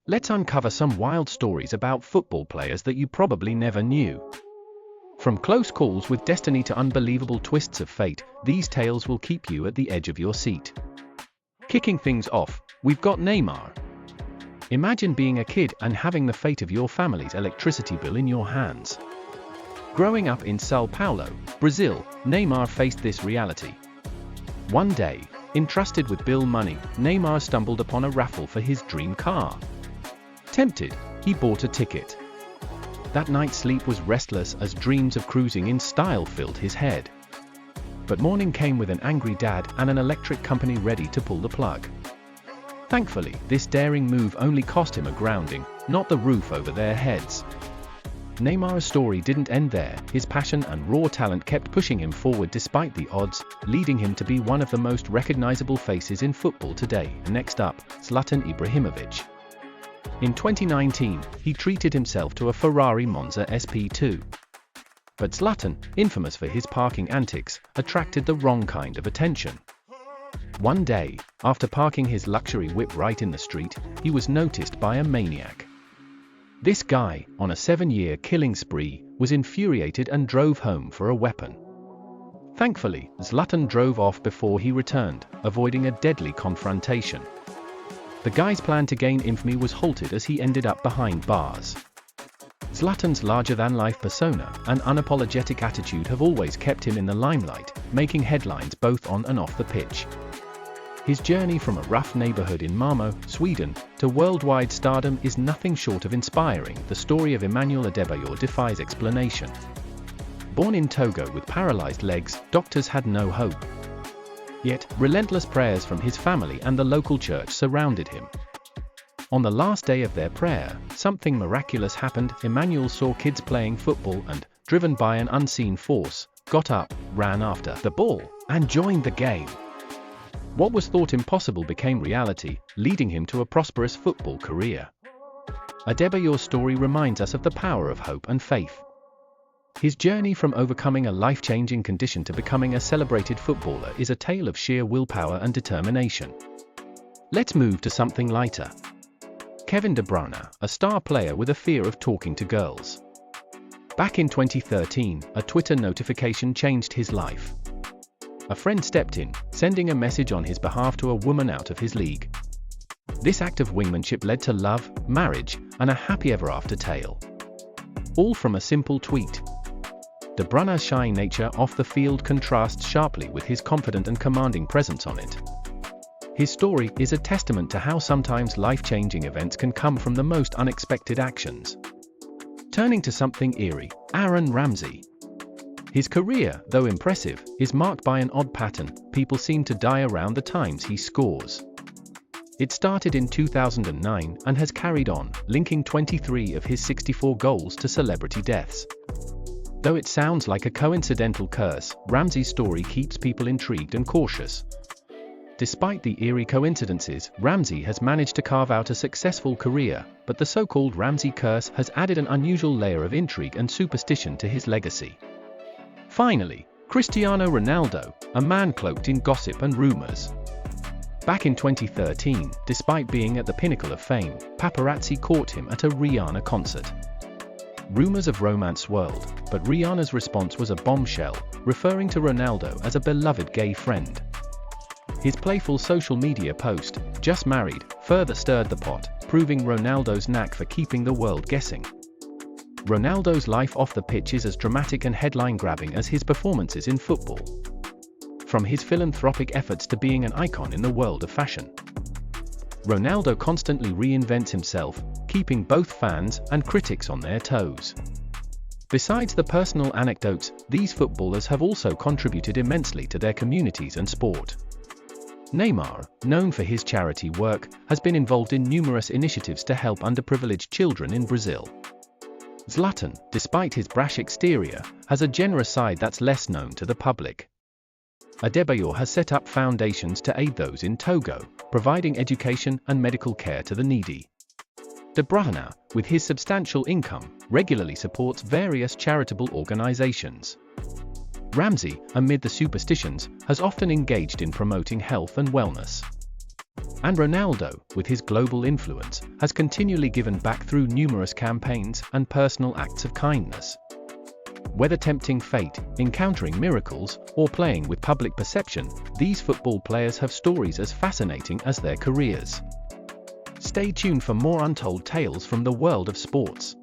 Let's uncover some wild stories about football players that you probably never knew. From close calls with destiny to unbelievable twists of fate, these tales will keep you at the edge of your seat. Kicking things off, we've got Neymar. Imagine being a kid and having the fate of your family's electricity bill in your hands. Growing up in São Paulo, Brazil, Neymar faced this reality. One day, entrusted with bill money, Neymar stumbled upon a raffle for his dream car. Tempted, he bought a ticket. That night's sleep was restless as dreams of cruising in style filled his head. But morning came with an angry dad and an electric company ready to pull the plug. Thankfully, this daring move only cost him a grounding, not the roof over their heads. Neymar's story didn't end there. His passion and raw talent kept pushing him forward despite the odds, leading him to be one of the most recognizable faces in football today. Next up, Zlatan Ibrahimovic. In 2019, he treated himself to a Ferrari Monza SP2. But Zlatan, infamous for his parking antics, attracted the wrong kind of attention. One day, after parking his luxury whip right in the street, he was noticed by a maniac. This guy, on a 7-year killing spree, was infuriated and drove home for a weapon. Thankfully, Zlatan drove off before he returned, avoiding a deadly confrontation. The guy's plan to gain infamy was halted as he ended up behind bars. Zlatan's larger-than-life persona and unapologetic attitude have always kept him in the limelight, making headlines both on and off the pitch. His journey from a rough neighborhood in Malmö, Sweden, to worldwide stardom is nothing short of inspiring. The story of Emmanuel Adebayor defies explanation. Born in Togo with paralyzed legs, doctors had no hope. Yet, relentless prayers from his family and the local church surrounded him. On the last day of their prayer, something miraculous happened. Emmanuel saw kids playing football and, driven by an unseen force, got up, ran after the ball, and joined the game. What was thought impossible became reality, leading him to a prosperous football career. Adebayor's story reminds us of the power of hope and faith. His journey from overcoming a life-changing condition to becoming a celebrated footballer is a tale of sheer willpower and determination. Let's move to something lighter. Kevin De Bruyne, a star player with a fear of talking to girls. Back in 2013, a Twitter notification changed his life. A friend stepped in, sending a message on his behalf to a woman out of his league. This act of wingmanship led to love, marriage, and a happy ever-after tale. All from a simple tweet. De Bruyne's shy nature off the field contrasts sharply with his confident and commanding presence on it. His story is a testament to how sometimes life-changing events can come from the most unexpected actions. Turning to something eerie, Aaron Ramsey. His career, though impressive, is marked by an odd pattern. People seem to die around the times he scores. It started in 2009 and has carried on, linking 23 of his 64 goals to celebrity deaths. Though it sounds like a coincidental curse, Ramsey's story keeps people intrigued and cautious. Despite the eerie coincidences, Ramsey has managed to carve out a successful career, but the so-called Ramsey curse has added an unusual layer of intrigue and superstition to his legacy. Finally, Cristiano Ronaldo, a man cloaked in gossip and rumors. Back in 2013, despite being at the pinnacle of fame, paparazzi caught him at a Rihanna concert. Rumors of romance swirled, but Rihanna's response was a bombshell, referring to Ronaldo as a beloved gay friend. His playful social media post, "Just married," further stirred the pot, proving Ronaldo's knack for keeping the world guessing. Ronaldo's life off the pitch is as dramatic and headline-grabbing as his performances in football. From his philanthropic efforts to being an icon in the world of fashion. Ronaldo constantly reinvents himself, keeping both fans and critics on their toes. Besides the personal anecdotes, these footballers have also contributed immensely to their communities and sport. Neymar, known for his charity work, has been involved in numerous initiatives to help underprivileged children in Brazil. Zlatan, despite his brash exterior, has a generous side that's less known to the public. Adebayor has set up foundations to aid those in Togo, providing education and medical care to the needy. De Bruyne, with his substantial income, regularly supports various charitable organizations. Ramsey, amid the superstitions, has often engaged in promoting health and wellness. And Ronaldo, with his global influence, has continually given back through numerous campaigns and personal acts of kindness. Whether tempting fate, encountering miracles, or playing with public perception, these football players have stories as fascinating as their careers. Stay tuned for more untold tales from the world of sports.